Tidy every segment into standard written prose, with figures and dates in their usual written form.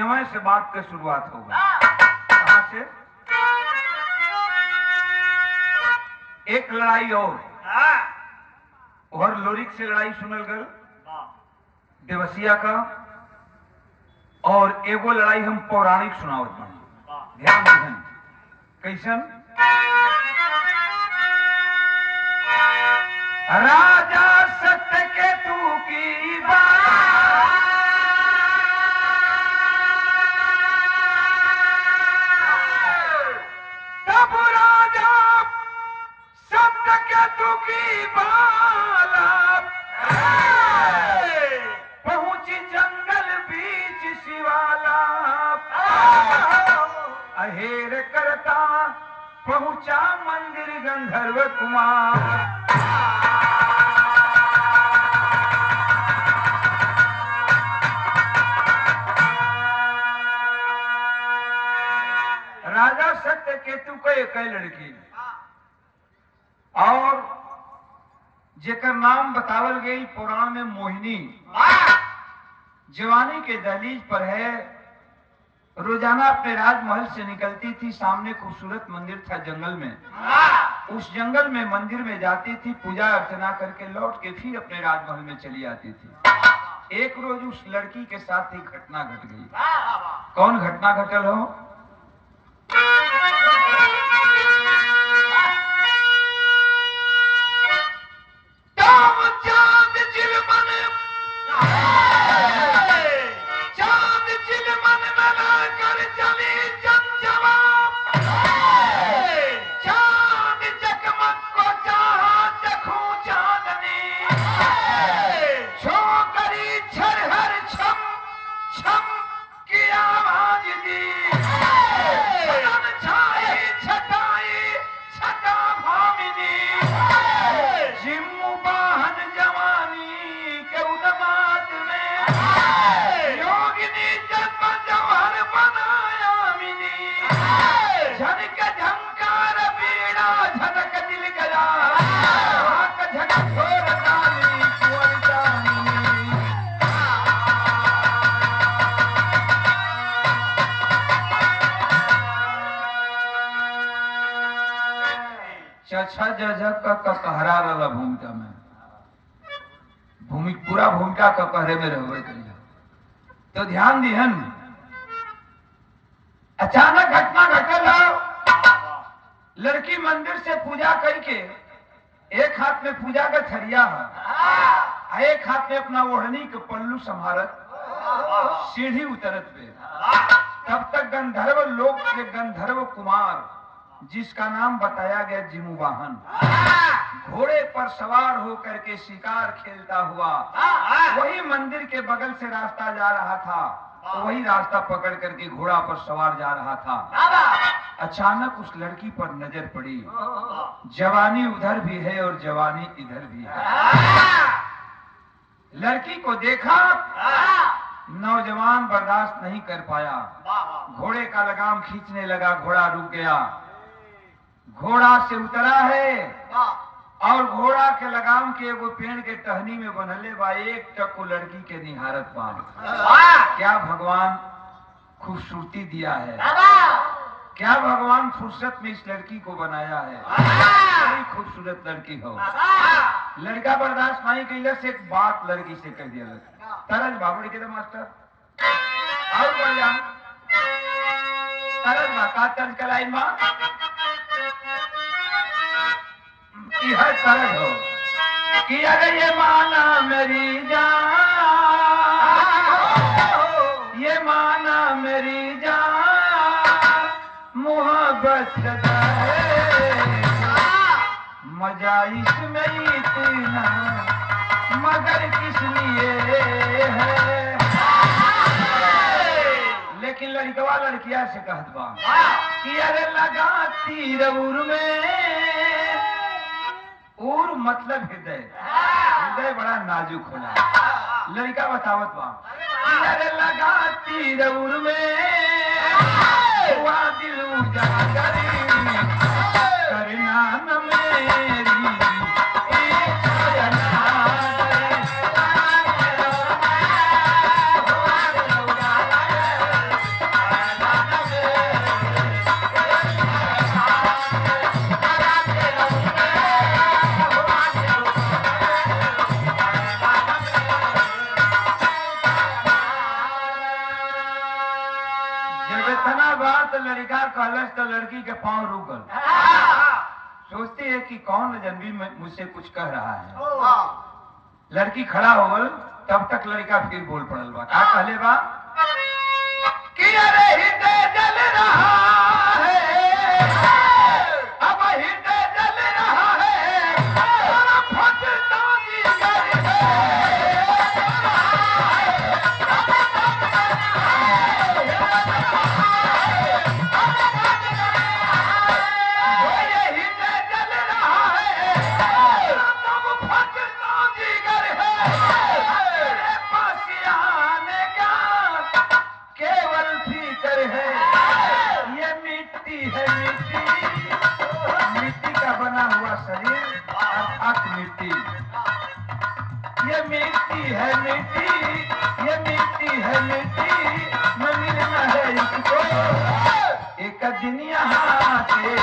यहाँ से बात की शुरुआत होगा। कहाँ से? एक लड़ाई और लोरिक से लड़ाई सुनल गल देवसिया का, और एगो लड़ाई हम पौराणिक सुनावत बानी। ध्यान दीहन कैसन? राजा सत्यकेतु की बात, तब राजा सत्यकेतु की बात पहुंची जंगल बीच शिवाला, अहेर करता पहुंचा मंदिर गंधर्व कुमार। राजा सत्यकेतु के एक लड़की और जेकर नाम बतावल गई पुराण में मोहिनी, जवानी के दहलीज पर है। रोजाना अपने राजमहल से निकलती थी, सामने खूबसूरत मंदिर था जंगल में, उस जंगल में मंदिर में जाती थी, पूजा अर्चना करके लौट के फिर अपने राजमहल में चली आती थी। एक रोज उस लड़की के साथ ही घटना घट गई। कौन घटना घटल हो? अच्छा जजक का कहरा रहा भूमिका में, पूरा भूमिका का कहरे में रहवे करिया। तो ध्यान दिहन, अचानक घटना घटल हो। लड़की मंदिर से पूजा करके एक हाथ में पूजा का थरिया है, एक हाथ में अपना ओढ़नी के पल्लू संभारत सीढ़ी उतरत पे। तब तक गंधर्व लोक के गंधर्व कुमार, जिसका नाम बताया गया जिमुवाहन, घोड़े पर सवार होकर के शिकार खेलता हुआ वही मंदिर के बगल से रास्ता जा रहा था, तो वही रास्ता पकड़ करके घोड़ा पर सवार जा रहा था। अचानक उस लड़की पर नजर पड़ी। जवानी उधर भी है और जवानी इधर भी है। लड़की को देखा, नौजवान बर्दाश्त नहीं कर पाया, घोड़े का लगाम खींचने लगा। घोड़ा रुक गया, घोड़ा से उतरा है और घोड़ा के लगाम के एगो पेड़ के टहनी में बनले बा। एक टक लड़की के निहारत बा। क्या भगवान खूबसूरती दिया है, क्या भगवान फुर्सत में इस लड़की को बनाया है। बड़ी खूबसूरत लड़की हो। लड़का बर्दाश्त नहीं कैला से एक बात लड़की से कह दिया। तरज बाबड़ी के मास्टर और बढ़िया तरज बा का तर्ज कलाई मां हर तरह हो कि अरे ये माना मेरी जान, ये माना मेरी जान, मोहब्बत सदा है, मजा इसमें इतना मगर किस लिए है। लेकिन लड़कवा लड़किया से कहत बा कि अरे लगा तीर उर में, और मतलब हृदय, हृदय बड़ा नाजुक होला। लड़का बतावत बा अरे लगा तीर उर में, हुआ दिल उजागर करना न मेरी इच्छा ना। तो लड़का कहलस तो लड़की के पांव रुक गल। सोचती है कि कौन जनवी मुझसे कुछ कह रहा है। लड़की खड़ा हो गल, तब तक लड़का फिर बोल पड़ल बा। का कहले बा कि अरे हृदय जल रहा है, अब हृदय जल रहा है, फटता जिगर है। मिट्टी, ये मिट्टी है मिट्टी, ये मिट्टी है मिट्टी, मिलना है इसको एक दिन यहाँ से।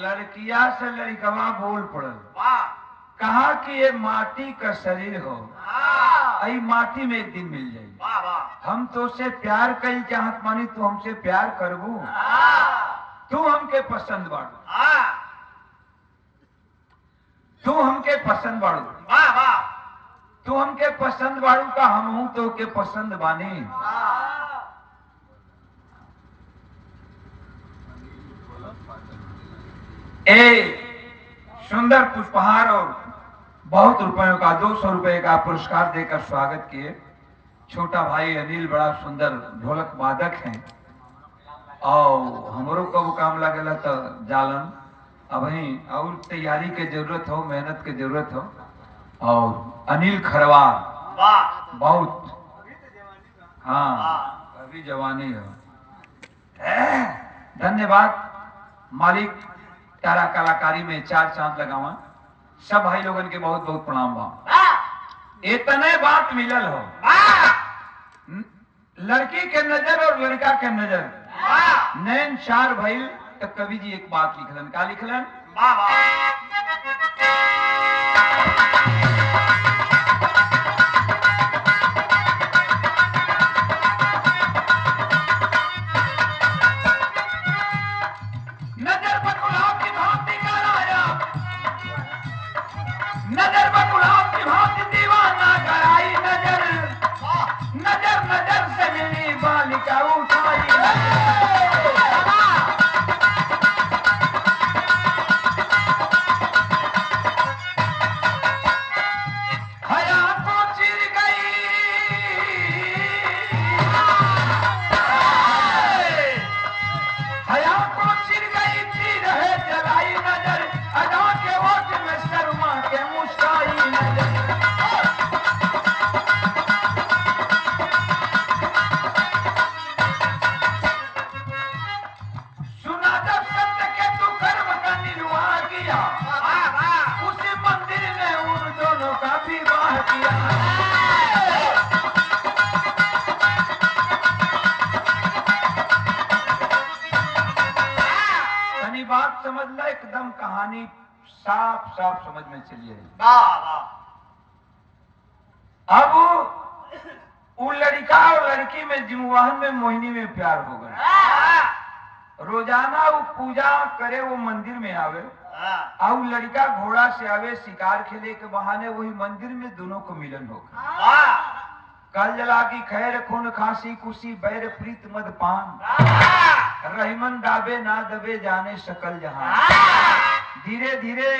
लड़किया से लड़कवा बोल पड़ल, कहा कि ये माटी का शरीर हो, आई माटी में एक दिन मिल जाए। हम तो से प्यार कई चाहत मानी, तू हमसे प्यार करबू, तू हमके पसंद बाड़ू, तू हमके पसंद बाड़ू, तू हमके पसंद बाड़ू का हम हूं तो के पसंद बानी। सुंदर पुष्पहार और बहुत रुपयों का 200 रुपए का पुरस्कार देकर स्वागत किए। छोटा भाई अनिल बड़ा सुंदर ढोलक वादक हैं और हमरो को काम लगेला तो जालन अभी और तैयारी के जरूरत हो, मेहनत के जरूरत हो। और अनिल खरवार बहुत, हाँ अभी जवानी हो। धन्यवाद मालिक, तारा कलाकारी में 4 चांद लगावा। सब भाई लोगन के बहुत बहुत प्रणाम बा। इतने बात मिलल हो, लड़की के नजर और लड़का के नजर नैन 4 भइल। तो कवि जी एक बात लिखलन, का लिखलन? नजर पर गुलाब की भांति कराया, नजर पर गुलाब की भांति दीवाना कराई, नजर नजर नजर से मिली बालिका उठाई। हया को चिर गई, हया को चिर गई, तीर है जलाई नजर, अदा के ओट में शर्मा के मुस्काई नजर। सुना जब सत्य के तू कर्म का निर्वाह किया, उसी मंदिर में उन दोनों का विवाह किया। तनी बात समझ ला, एकदम कहानी साफ साफ समझ में चली है। अब वो लड़का और लड़की में जिमुवाहन में मोहिनी में प्यार हो गया। रोजाना वो पूजा करे, वो मंदिर में आवे, और लड़का घोड़ा से आवे शिकार खेले के बहाने, वही मंदिर में दोनों को मिलन हो गया। कल जला की खैर खून खांसी कुशी बैर प्रीत मद पान, रहीमन दाबे ना दबे जाने सकल जहां। धीरे धीरे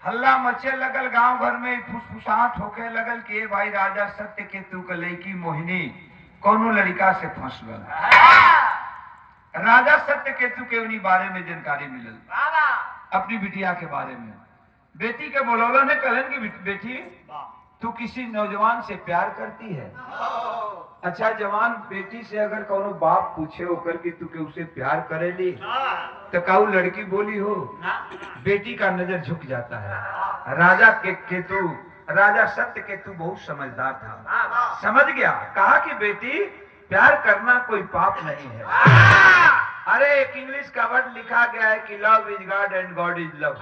हल्ला मचे लगल, गांव भर में फुसफुसाहट होके लगल कि भाई राजा सत्य केतु के लड़की मोहिनी कोनो लड़का से फंस गल। राजा सत्य केतु के उन्हीं बारे में जानकारी मिलल, अपनी बिटिया के बारे में। बेटी के बोलौला ने कहलन कि बेटी तू किसी नौजवान से प्यार करती है? अच्छा जवान बेटी से अगर कोनो बाप पूछे होकर कि तू के उसे प्यार करेली, तो काऊ लड़की बोली हो? बेटी का नजर झुक जाता है। राजा के केतु राजा सत्यकेतु बहुत समझदार था, समझ गया। कहा कि बेटी प्यार करना कोई पाप नहीं है। अरे एक इंग्लिश का वर्ड लिखा गया है कि love is God and God is love.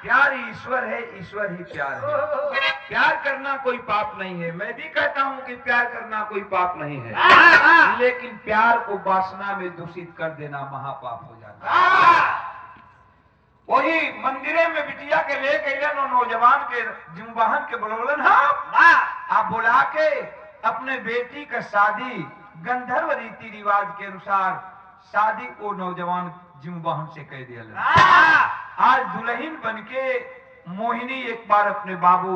प्यार ही ईश्वर है, ईश्वर ही प्यार है। प्यार करना कोई पाप नहीं है। मैं भी कहता हूँ कि प्यार करना कोई पाप नहीं है, लेकिन प्यार को वासना में दूषित कर देना महापाप हो जाता है। वही मंदिरे में बिटिया के ले गए और नौजवान के जिम्बाहन के बोलन आप बुला के अपने बेटी का शादी गंधर्व रीति रिवाज के अनुसार शादी को नौजवान जिम्बाहन से कह दिया। आज दुल्हन बनके मोहिनी एक बार अपने बाबू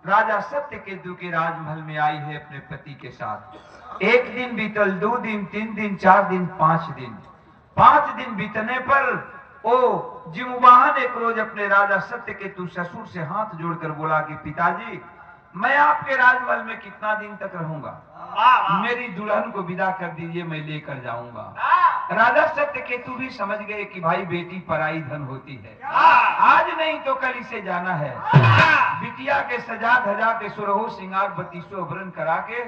राजा सत्यकेतु के राजमहल में आई है अपने पति के साथ। एक दिन बीतल, 2 दिन, 3 दिन, 4 दिन, 5 दिन। 5 दिन बीतने पर ओ जिम्बाहन एक रोज अपने राजा सत्यकेतु ससुर से हाथ जोड़कर बोला कि पिताजी मैं आपके राजमहल में कितना दिन तक रहूंगा, मेरी दुल्हन को विदा कर दीजिए, मैं लेकर जाऊंगा। राजा सत्यकेतु भी समझ गए कि भाई बेटी पराई धन होती है, आज नहीं तो कल इसे जाना है। बिटिया के सजा धजा के सुरहो श्रृंगार बत्तीसों आभरण करा के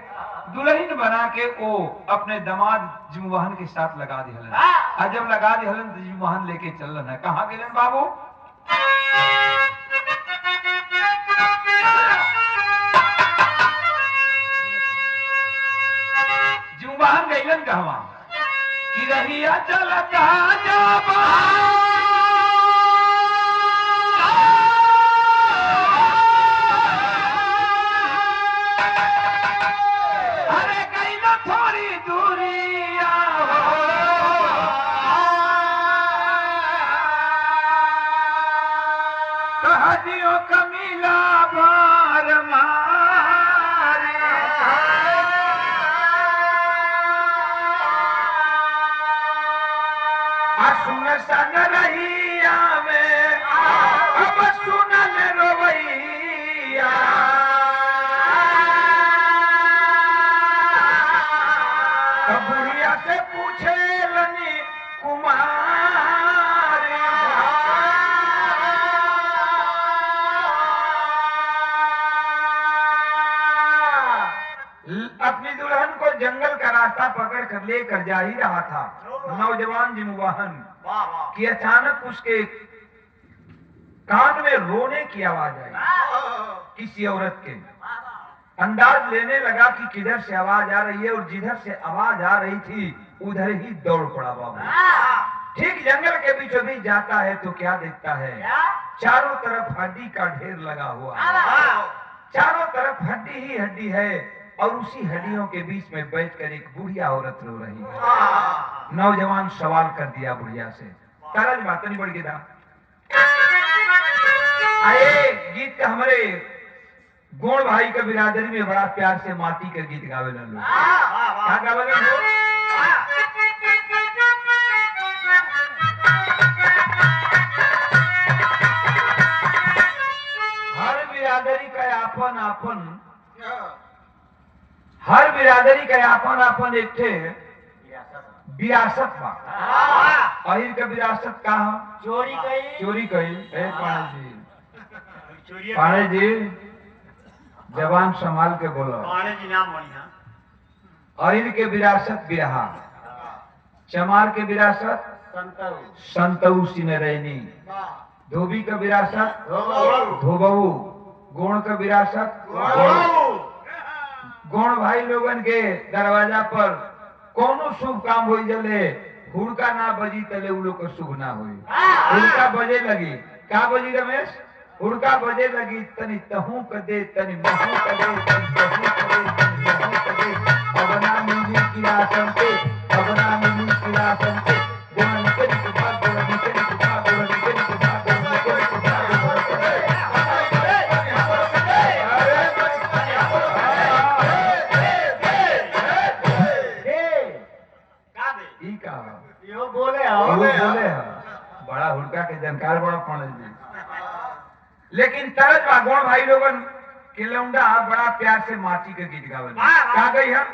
दुल्हन बना के वो अपने दामाद जिम्बाहन के साथ लगा दिहलन। और जब लगा दिहलन तो जिम्बाहन लेके चलन है। कहाँ गेलन बाबू? जिम्बाहन गईलन कहवा कि रहिया चलता जाबा अरे गईला थोड़ी दूरिया तो हजियो कमीला बार मारे सुन सन रहिया में अब सुनल रोवैया बुढ़िया से पूछे लनी कुमार अपनी दुल्हन को जंगल का रास्ता पकड़ कर लेकर जा ही रहा था नौजवान जिम्बाहन कि अचानक उसके कान में रोने की आवाज आई किसी औरत के। अंदाज लेने लगा कि किधर से आवाज आ रही है और जिधर से आवाज आ रही थी उधर ही दौड़ पड़ा बाबू। ठीक जंगल के बीचों बीच जाता है तो क्या देखता है, चारों तरफ हड्डी का ढेर लगा हुआ है। चारों तरफ हड्डी ही हड्डी है और उसी हड्डियों के बीच में बैठकर एक बुढ़िया औरत रो रही है। नौजवान सवाल कर दिया बुढ़िया से, तरज बात नहीं बढ़ गया। आए गीत हमारे गोड़ भाई का बिरादरी में बड़ा प्यार से माटी का गीत गावे लोग। क्या गावे लोग? हर बिरादरी का आपन आपन, हर बिरादरी का आपन आपन एक थे विरासत बा। अहिर का विरासत का चोरी कई, चोरी कई। पाणे जी जवान संभाल के बोलो। पाणे जी नाम बढ़िया। अहिर के विरासत बिरहा, चमार के विरासत संतऊ सिनरैनी, धोबी का विरासत धोबऊ, गोण का विरासत गोण भाई लोगन के दरवाजा पर कोनो शुभ काम हो जले हुड़का ना बजी तले उ लोग को शुभ ना होई। हुड़का बजे लगी, क्या बजी रमेश? हुड़का बजे लगी तनी तहू क दे तनी महू क दे तनी तहू क दे तनी महू क दे अबना मिनी की आसन पे, अबना मिनी की आसन पे गोण निकल के बाद गोण निकल के बाद गोण निकल के बाद गोण निकल के बाद यो बोले बड़ा हुड़का के जानकार बड़ा पढ़ जी। लेकिन तरज बागोड़ भाई लोगन के लौंडा बड़ा प्यार से माटी के गीत गावे। कहा गई हम